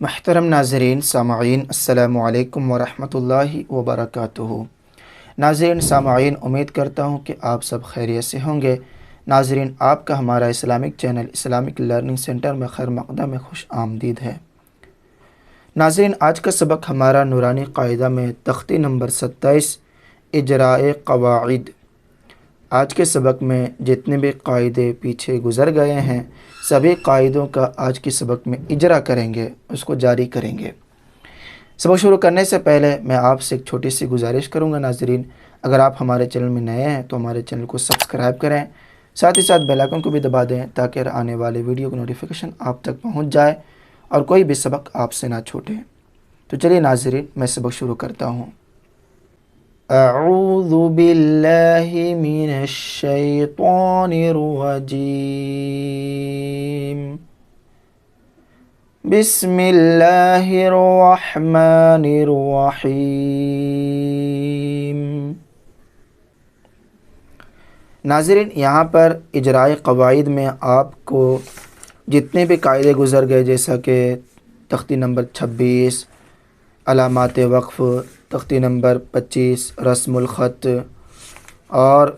محترم ناظرین سامعین السلام علیکم ورحمۃ اللہ وبرکاتہ۔ ناظرین سامعین، امید کرتا ہوں کہ آپ سب خیریت سے ہوں گے۔ ناظرین، آپ کا ہمارا Islamic channel Islamic learning centre میں خیر مقدم میں خوش آمدید ہے۔ ناظرین، آج کا سبق ہمارا نورانی قاعدہ میں تختی نمبر 27 اجراء قواعد۔ آج کے سبق میں جتنے بھی قاعدے پیچھے گزر گئے ہیں سبھی قاعدوں کا آج کے سبق میں اجرا کریں گے، اس کو جاری کریں گے۔ سبق شروع کرنے سے پہلے میں آپ سے ایک چھوٹی سی گزارش کروں گا ناظرین، اگر آپ ہمارے چینل میں نئے ہیں تو ہمارے چینل کو سبسکرائب کریں، ساتھ ہی ساتھ بیل آئیکن کو بھی دبا دیں تاکہ آنے والے ویڈیو کی نوٹیفیکیشن آپ تک پہنچ جائے اور کوئی بھی سبق آپ سے نہ چھوٹے۔ تو چلیے ناظرین، میں سبق شروع کرتا ہوں۔ اعوذ باللہ من الشیطان الرجیم، بسم اللہ الرحمن الرحیم۔ ناظرین، یہاں پر اجراء قواعد میں آپ کو جتنے بھی قاعدے گزر گئے، جیسا کہ تختی نمبر 26 علامات وقف، تختی نمبر 25 رسم الخط اور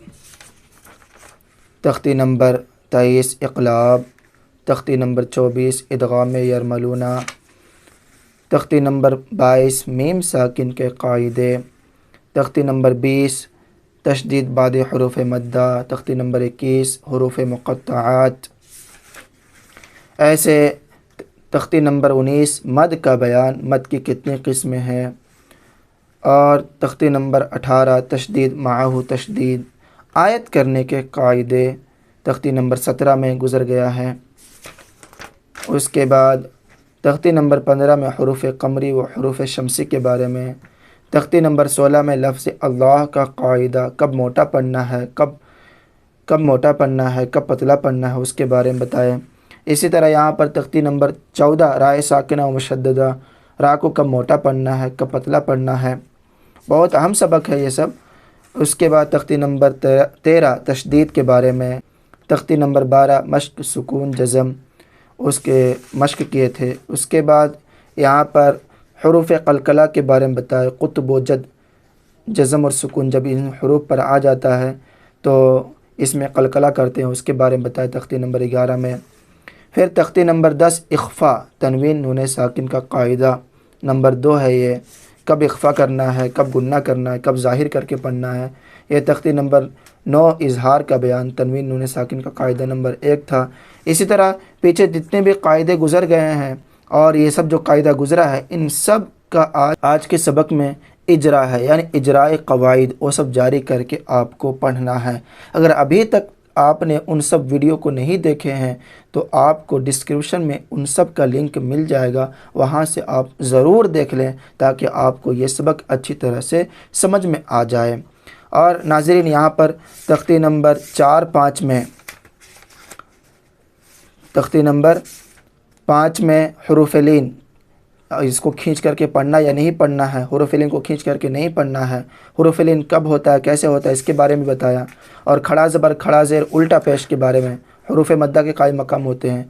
تختی نمبر 23 اقلاب، تختی نمبر 24 ادغام یرملون، تختی نمبر 22 میم ساکن کے قاعدے، تختی نمبر 20 تشدید بعد حروف مدہ، تختی نمبر 21 حروف مقطعات، ایسے تختی نمبر 19 مد کا بیان، مد کی کتنی قسمیں ہیں، اور تختی نمبر 18 تشدید معہ تشدید، آیت کرنے کے قاعدے تختی نمبر 17 میں گزر گیا ہے۔ اس کے بعد تختی نمبر 15 میں حروف قمری و حروف شمسی کے بارے میں، تختی نمبر 16 میں لفظ اللہ کا قاعدہ، کب موٹا پڑھنا ہے، کب موٹا پڑھنا ہے، کب پتلا پڑھنا ہے، اس کے بارے میں بتائیں۔ اسی طرح یہاں پر تختی نمبر 14 رائے ساکنہ و مشددہ، را کو کب موٹا پڑھنا ہے، کب پتلا پڑھنا ہے، بہت اہم سبق ہے یہ سب۔ اس کے بعد تختی نمبر 13 تشدید کے بارے میں، تختی نمبر 12 مشق سکون جزم، اس کے مشق کیے تھے۔ اس کے بعد یہاں پر حروف قلقلہ کے بارے میں بتائے، قطب و جد، جزم اور سکون جب ان حروف پر آ جاتا ہے تو اس میں قلقلہ کرتے ہیں، اس کے بارے میں بتائے تختی نمبر 11 میں۔ پھر تختی نمبر 10 اخفا تنوین نون ساکن کا قاعدہ نمبر 2 ہے، یہ کب اخفا کرنا ہے، کب گنہ کرنا ہے، کب ظاہر کر کے پڑھنا ہے۔ یہ تختی نمبر 9 اظہار کا بیان تنوین نون ساکن کا قاعدہ نمبر 1 تھا۔ اسی طرح پیچھے جتنے بھی قاعدے گزر گئے ہیں اور یہ سب جو قاعدہ گزرا ہے ان سب کا آج کے سبق میں اجرا ہے، یعنی اجراء قواعد، وہ سب جاری کر کے آپ کو پڑھنا ہے۔ اگر ابھی تک آپ نے ان سب ویڈیو کو نہیں دیکھے ہیں تو آپ کو ڈسکرپشن میں ان سب کا لنک مل جائے گا، وہاں سے آپ ضرور دیکھ لیں تاکہ آپ کو یہ سبق اچھی طرح سے سمجھ میں آ جائے۔ اور ناظرین، یہاں پر تختی نمبر 4-5 میں، تختی نمبر 5 میں حروف لین، اس کو کھینچ کر کے پڑھنا یا نہیں پڑھنا ہے، حروف لین کو کھینچ کر کے نہیں پڑھنا ہے، حروف لین کب ہوتا ہے، کیسے ہوتا ہے، اس کے بارے میں بتایا۔ اور کھڑا زبر کھڑا زیر الٹا پیش کے بارے میں، حروف مدہ کے قائم مقام ہوتے ہیں۔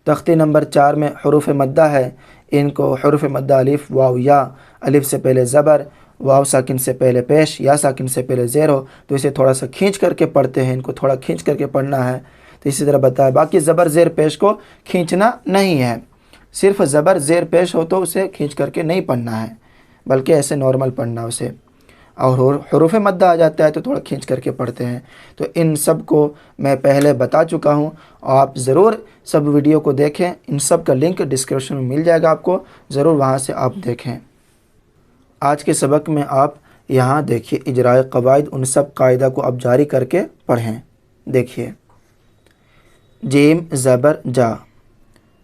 تختی نمبر 4 میں حروف مدہ ہے، ان کو حروف مدہ الف واو یا، الف سے پہلے زبر، واو ساکن سے پہلے پیش، یا ساکن سے پہلے زیر ہو تو اسے تھوڑا سا کھینچ کر کے پڑھتے ہیں، ان کو تھوڑا کھینچ کر کے پڑھنا ہے۔ تو اسی طرح بتایا، باقی زبر زیر پیش کو کھینچنا نہیں ہے، صرف زبر زیر پیش ہو تو اسے کھینچ کر کے نہیں پڑھنا ہے، بلکہ ایسے نارمل پڑھنا اسے۔ اور حروف مدہ آ جاتا ہے تو تھوڑا کھینچ کر کے پڑھتے ہیں۔ تو ان سب کو میں پہلے بتا چکا ہوں، آپ ضرور سب ویڈیو کو دیکھیں، ان سب کا لنک ڈسکرپشن میں مل جائے گا آپ کو، ضرور وہاں سے آپ دیکھیں۔ آج کے سبق میں آپ یہاں دیکھیے اجراء قواعد، ان سب قاعدہ کو آپ جاری کر کے پڑھیں۔ دیکھیے، جیم زبر جا،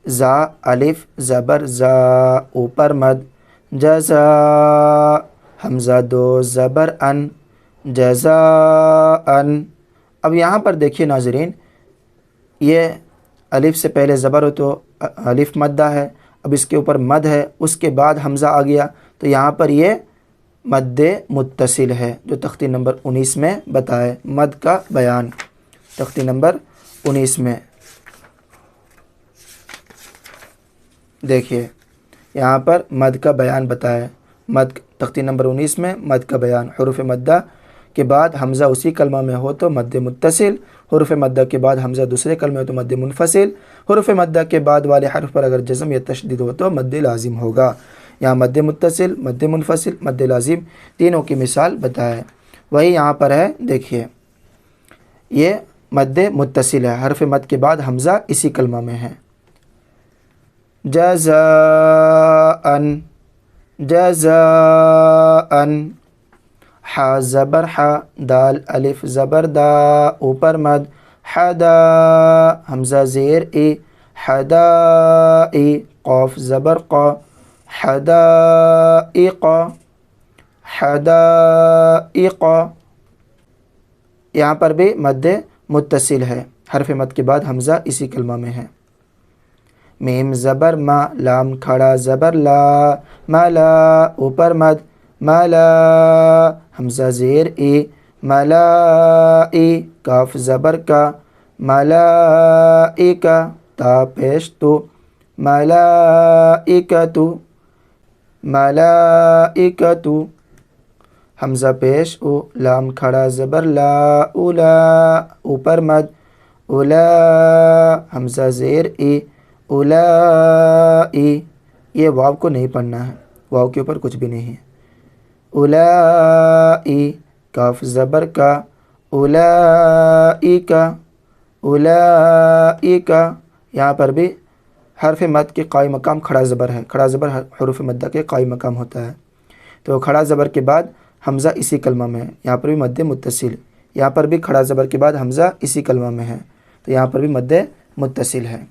زا الف زبر زا اوپر مد، جزا حمزہ 2 زبر ان، جزا ان۔ اب یہاں پر دیکھیے ناظرین، یہ الف سے پہلے زبر ہو تو الف مدہ ہے، اب اس کے اوپر مد ہے، اس کے بعد حمزہ آ گیا تو یہاں پر یہ مد متصل ہے جو تختی نمبر 19 میں بتائے، مد کا بیان تختی نمبر 19 میں۔ دیکھیے یہاں پر مد کا بیان بتایا، مد تختی نمبر 19 میں مد کا بیان، حروف مدہ کے بعد حمزہ اسی کلمہ میں ہو تو مد متصل، حروف مدہ کے بعد حمزہ دوسرے کلمے ہو تو مد منفصل، حروف مدہ کے بعد والے حرف پر اگر جزم یا تشدید ہو تو مد لازم ہوگا۔ یہاں مد متصل، مد منفصل، مد لازم تینوں کی مثال بتایا ہے۔ وہی یہاں پر ہے، دیکھیے یہ مد متصل ہے، حرف مد کے بعد حمزہ اسی کلمہ میں ہے۔ جزاءً، جزاءً، ح زبر ح، دال الف زبر دا، اوپر مد، حدا حمزہ زیر ای، حدائی، قاف زبر قا، حدائق، حدائق، یہاں پر بھی مد متصل ہے، حرف مد کے بعد حمزہ اسی کلمہ میں ہے۔ میم زبر ما، لام کھڑا زبر لا، ملا اوپر مد، ملا حمزہ زیر ای، ملائی، کاف زبر کا، ملائکہ، تا پیش تو، ملائکتو، ملائکتو، حمزہ پیش او، لام کھڑا زبر لا، اولا اوپر مد، اولا حمزہ زیر ای، اولائی، یہ واو کو نہیں پڑھنا ہے، واو کے اوپر کچھ بھی نہیں ہے۔ اولائی، کاف زبر کا، اولائکا، اولائکا، یہاں پر بھی حرف مد کے قائم مقام کھڑا زبر ہے، کھڑا زبر حروف مدہ کے قائم مقام ہوتا ہے، تو کھڑا زبر کے بعد حمزہ اسی کلمہ میں ہے، یہاں پر بھی مد متصل، یہاں پر بھی کھڑا زبر کے بعد حمزہ اسی کلمہ میں ہے، تو یہاں پر بھی مد متصل ہے۔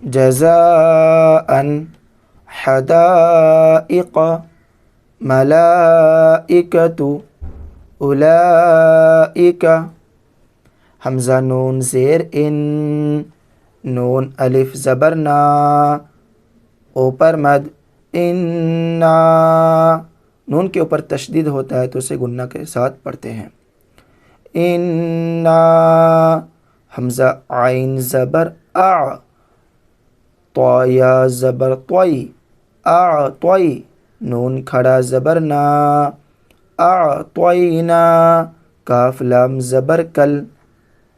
جزاءً، حدائق، ملائکۃ، اولئک، حمزہ نون زیر ان، نون الف زبر نا، اوپر مد، انا، نون کے اوپر تشدید ہوتا ہے تو اسے گنہ کے ساتھ پڑھتے ہیں۔ انا، حمزہ عین زبر اع، طایا زبر طوی، اعطوی، نون کھڑا زبر نا، اعطینا، کاف لام زبر کل،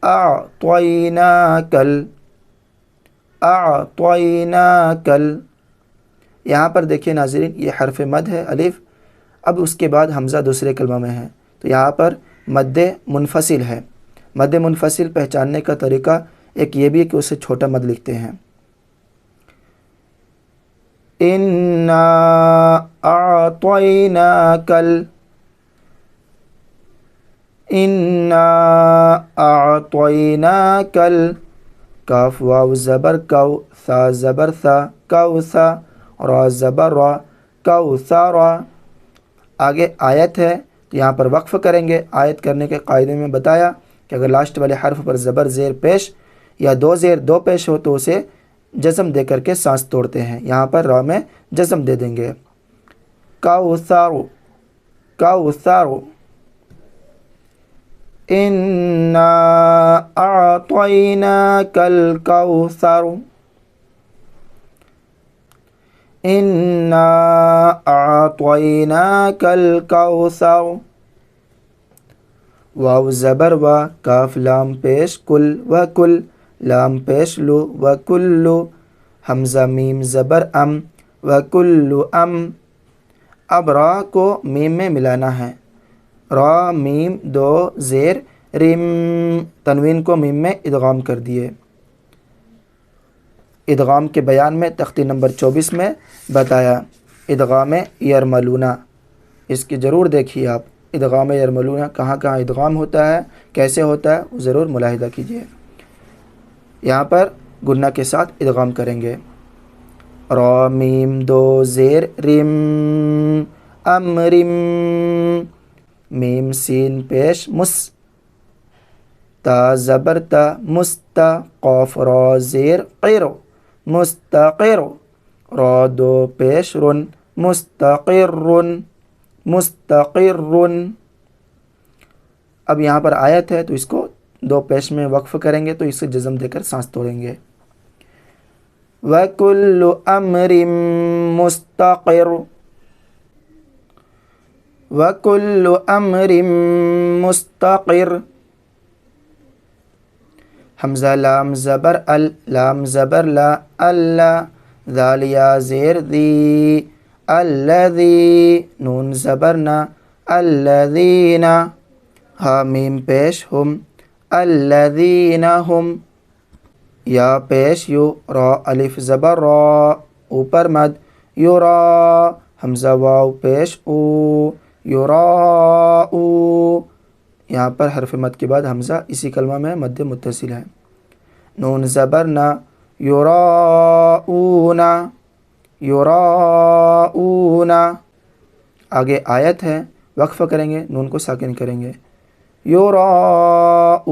اعطیناکل، اعطیناکل، یہاں پر دیکھیے ناظرین یہ حرف مد ہے الف، اب اس کے بعد حمزہ دوسرے کلمہ میں ہے، تو یہاں پر مد منفصل ہے۔ مد منفصل پہچاننے کا طریقہ ایک یہ بھی ہے کہ اسے چھوٹا مد لکھتے ہیں۔ انا اعطیناکل، انا اعطیناکل، کاف واو زبر کو، ثا زبر ثا، کوثا، را زبر را، کوثرا۔ آگے آیت ہے تو یہاں پر وقف کریں گے۔ آیت کرنے کے قاعدے میں بتایا کہ اگر لاسٹ والے حرف پر زبر زیر پیش یا دو زیر دو پیش ہو تو اسے جزم دے کر کے سانس توڑتے ہیں، یہاں پر را میں جزم دے دیں گے، کوثر، کوثر، انا اعطیناک الکوثر، انا اعطیناک الکوثر، واو زبر وا، کاف لام پیش کل، وکل، لام پیش لو، وکلو، حمزہ میم زبر ام، وکلو ام، اب را کو میم میں ملانا ہے، را میم دو زیر رم، تنوین کو میم میں ادغام کر دیے۔ ادغام کے بیان میں تختی نمبر 24 میں بتایا، ادغام یرملونا، اس کی ضرور دیکھیے آپ، ادغام یرملونا کہاں کہاں ادغام ہوتا ہے، کیسے ہوتا ہے، ضرور ملاحظہ کیجیے۔ یہاں پر گنہ کے ساتھ ادغام کریں گے، را میم دو زیر رم، امرم، میم سین پیش مس، تا زبر تا، مستا، قاف را زیر قیر، مستقر، را دو پیش رن، مستقر، مستقر۔ اب یہاں پر آیت ہے تو اس کو دو پیش میں وقف کریں گے تو اسے جزم دے کر سانس توڑیں گے۔ وَكُلُّ أَمْرٍ مُسْتَقِرٌ وَكُلُّ أَمْرٍ مُسْتَقِرٌ. حمزہ لام زبر ال، لام زبر لا، اللہ، ذال یا زیر دی، الذی، نون زبر نا، الذین، ہا میم پیش ہم، الذین ہم، یا پیش یو، را الف زبر را، اوپر مد، یرا، حمزہ واو پیش او، یراؤ، یہاں پر حرف مد کے بعد حمزہ اسی کلمہ میں مد متصل ہے. نون زبر نا، یراؤون، یراؤون. آگے آیت ہے، وقفہ کریں گے، نون کو ساکن کریں گے. یراؤون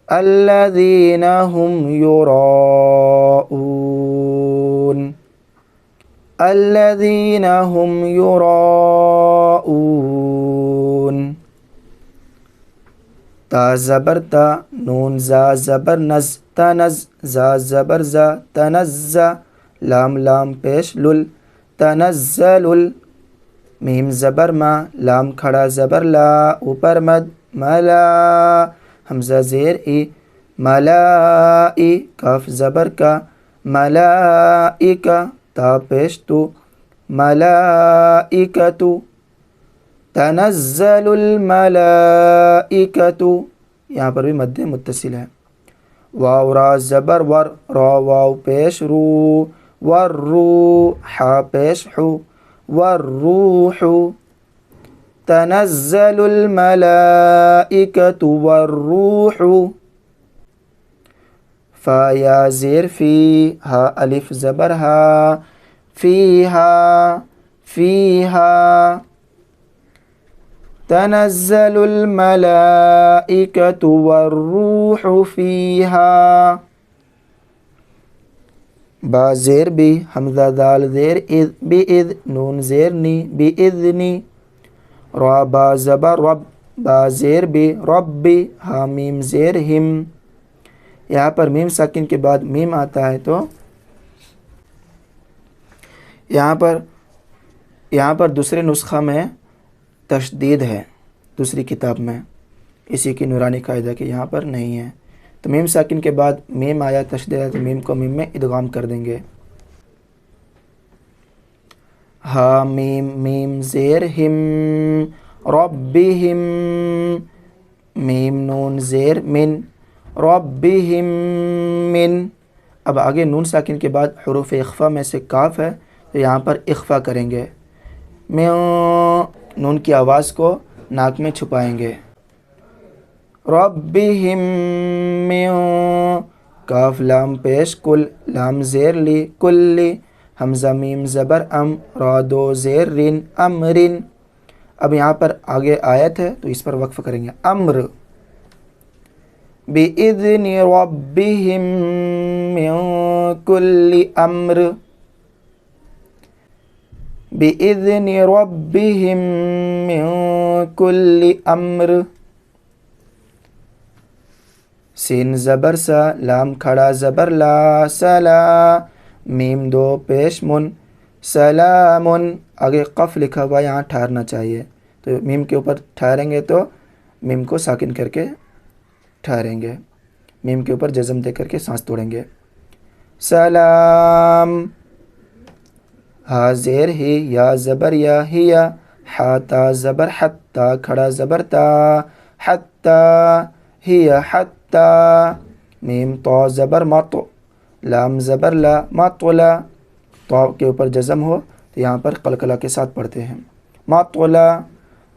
الذین هم یراؤون، الذین هم یراؤون. تا زبر تا، نون زا زبر نز، تنز، زا زبر زا، تنزا، لام لام پیش لل، تنزل. میم زبر ما، لام کھڑا زبر لا، اوپر مد، ملا، حمزہ زیر ای، ملائی، کاف زبر کا، ملائکہ، تا پیش تو، ملائکتو، تنزل الملائکۃ، یہاں پر بھی مد متصل ہے. واو را زبر ور، را واو پیش رو، ورو، حا پیش حو، والروح، تنزل الملائکۃ والروح. فا یا زیر فی، ہا الف زبر ہا، فیہا، فیہا، تنزل الملائکۃ والروح فیہا. با زیر بی، حمزہ دال زیر اذ، بِاِذ، نون زیر نی، بِاِذنی. را با زبر رب، با زیر بی، ربی، ہا میم زیر ہم. یہاں پر میم ساکن کے بعد میم آتا ہے تو یہاں پر دوسرے نسخہ میں تشدید ہے، دوسری کتاب میں، اسی کی نورانی قاعدہ کہ یہاں پر نہیں ہے. تو میم ساکن کے بعد میم آیا، تشدید ہے تو میم کو میم میں ادغام کر دیں گے. ہا میم میم زیر ہم، ربہم، میم نون زیر من، ربہم من. اب آگے نون ساکن کے بعد حروف اخفا میں سے کاف ہے تو یہاں پر اخفا کریں گے، نون کی آواز کو ناک میں چھپائیں گے. ربہم من، کاف لام پیش کل، لام زیر لی، کلی، حمزہ میم زبر ام، را دو زیر رن، امرن. اب یہاں پر آگے آیت ہے تو اس پر وقف کریں گے. امر، بِإِذْنِ رَبِّهِمْ مِنْ كُلِّ أَمْرٍ، بِإِذْنِ رَبِّهِمْ مِنْ كُلِّ أَمْرٍ. سین زبر سا، لام کھڑا زبر لا، سلا، میم دو پیش من، سلامن. آگے قف لکھا ہوا یہاں ٹھہرنا چاہیے، تو میم کے اوپر ٹھہریں گے تو میم کو ساکن کر کے ٹھہریں گے، میم کے اوپر جزم دے کر کے سانس توڑیں گے. سلام، ہا زیر ہی، یا زبر یا، ہیا، حا تا زبر حت، تا کھڑا زبر تا، حتی، ہیا حتی. میم تو زبر مط، لام زبر لا، مطلا، تو کے اوپر جزم ہو تو یہاں پر قلقلہ کے ساتھ پڑھتے ہیں. مطلا،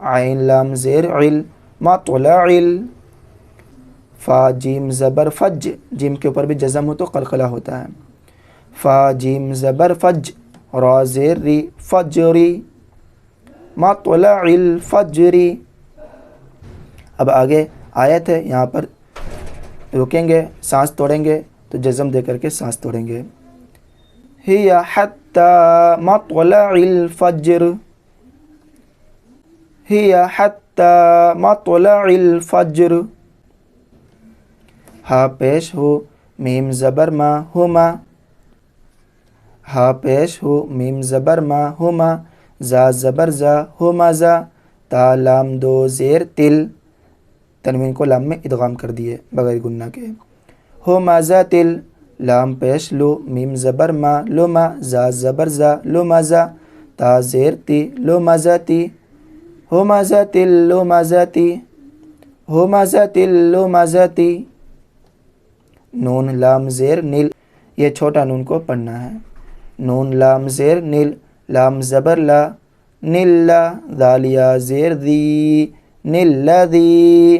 عین لام زیر عل، مطلعل. فا جیم زبر فج، جیم کے اوپر بھی جزم ہو تو قلقلہ ہوتا ہے. فا جیم زبر فج، را زیر ری، فجری، مطلع الفجری. اب آگے آیت ہے، یہاں پر رکیں گے، سانس توڑیں گے تو جزم دے کر کے سانس توڑیں گے. ہی حتی مطلع الفجر، ہی حتی مطلع الفجر. ہا پیش ہو، میم زبر ما ہما، ہا پیش ہو میم زبر ما ہما، زا زبر زا ہما زا، تا لام دو زیر تل، تنوین کو لام میں ادغام کر دیے بغیر گنہ کے، ہما زا تل، لام پیش لو میم زبر ما لما، زا زبر زا لما زا، تا زیر تی لما زا تی، ہما زا تل لما زا تی، ہما زا تل لما زا تی، نون لام زیر نیل، یہ چھوٹا نون کو پڑھنا ہے، نون لام زیر نیل، لام زبر لا، نیل لا، دال یا زیر دی، نیل لا دی،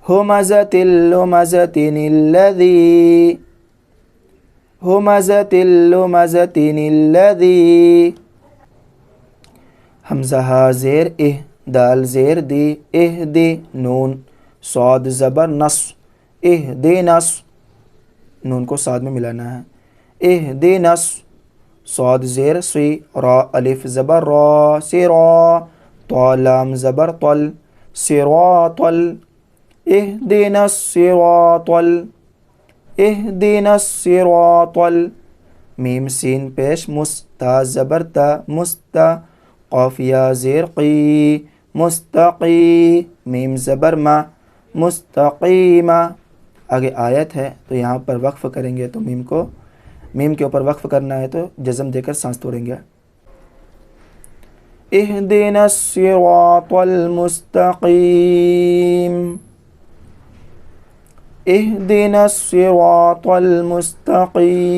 ہمزت اللمزت الذی، ہمزت اللمزت الذی، حمزہ ہا زیر اہ، دال زیر دی، اہ دی، نون صاد زبر نص، اہ دی نص، نون کو صاد میں ملانا ہے، اہ دی نص، صاد زیر سی، را الف زبر را، سی را، طا لام زبر طل، صراطل، اہدنا الصراطل، اہدنا الصراطل، میم سین پیش مس، تا زبر تا، مستا، قاف یا زیر قی، مستقی، میم زبر ما، مستقیمہ۔ آگے آیت ہے تو یہاں پر وقف کریں گے، تو میم کے اوپر وقف کرنا ہے تو جزم دے کر سانس توڑیں گے۔ اہدنا الصراط المستقیم، اہدنا الصراط المستقیم،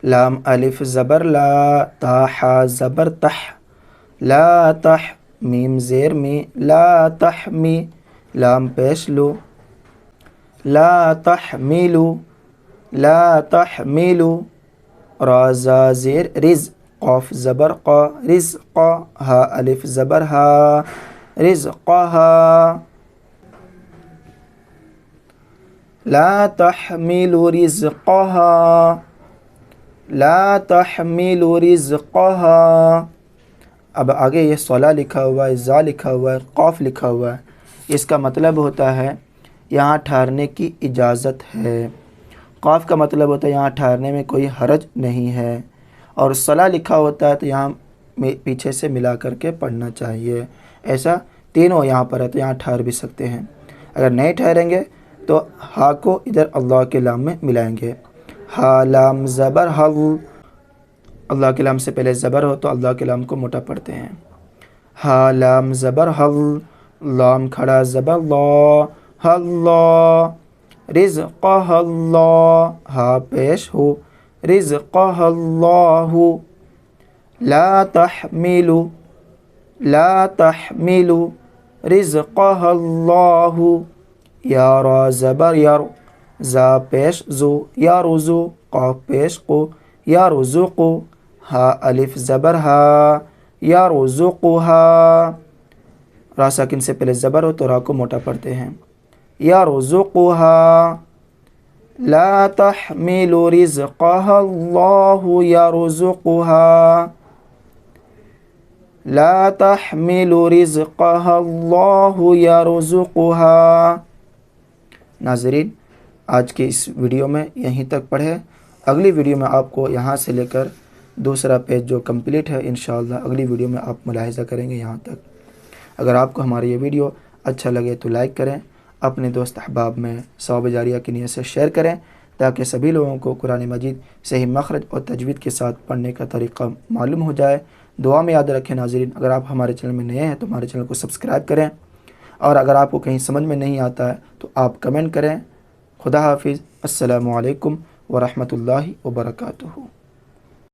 لام الف زبر لا، تا حا زبر تح، لا تح، میم زیر می، لا تحمی، لام پیش لو، لا تحملو، لا تحملو، را زا زیر رز، قاف زبر قا، رزقا، ہا الف زبر ہا، رزقہا، لا تحمل رزقها، لا تحمل رزقها۔ اب آگے یہ صلا لکھا ہوا ہے، زا لکھا ہوا ہے، قاف لکھا ہوا ہے، اس کا مطلب ہوتا ہے یہاں ٹھہرنے کی اجازت ہے، قاف کا مطلب ہوتا ہے یہاں ٹھہرنے میں کوئی حرج نہیں ہے، اور صلا لکھا ہوتا ہے تو یہاں پیچھے سے ملا کر کے پڑھنا چاہیے، ایسا تینوں یہاں پر ہے تو یہاں ٹھہر بھی سکتے ہیں۔ اگر نہیں ٹھہریں گے تو ہا کو ادھر اللہ کے لام میں ملائیں گے، ہا لام زبر حل، اللہ کے لام سے پہلے زبر ہو تو اللہ کے لام کو موٹا پڑھتے ہیں، ہا لام زبر حل، لام کھڑا زبر لا، اللہ، رزقہ اللہ، ہا پیش ہو، رزقہ اللہ، لا تحملو، لا تحملو، رزقہ اللہ، یا را زبر یر، زا پیش زو، یا رزو، قاف پیش قو، یا رزقو، ہا الف زبر ہا، یا رزقہا، را ساکن سے پہلے زبر ہو تو را کو موٹا پڑھتے ہیں، یا رزقہا، لا تحمل رزقہا اللہ یرزقہا، لا تحمل رزقہا اللہ یرزقہا۔ ناظرین، آج کے اس ویڈیو میں یہیں تک پڑھے، اگلی ویڈیو میں آپ کو یہاں سے لے کر دوسرا پیج جو کمپلیٹ ہے انشاءاللہ اگلی ویڈیو میں آپ ملاحظہ کریں گے یہاں تک۔ اگر آپ کو ہماری یہ ویڈیو اچھا لگے تو لائک کریں، اپنے دوست احباب میں ثواب جاریہ کی نیت سے شیئر کریں تاکہ سبھی لوگوں کو قرآن مجید صحیح مخرج اور تجوید کے ساتھ پڑھنے کا طریقہ معلوم ہو جائے۔ دعا میں یاد رکھیں ناظرین، اگر آپ ہمارے چینل میں نئے ہیں تو ہمارے چینل کو سبسکرائب کریں، اور اگر آپ کو کہیں سمجھ میں نہیں آتا ہے تو آپ کمنٹ کریں۔ خدا حافظ، السلام علیکم ورحمۃ اللہ وبرکاتہ۔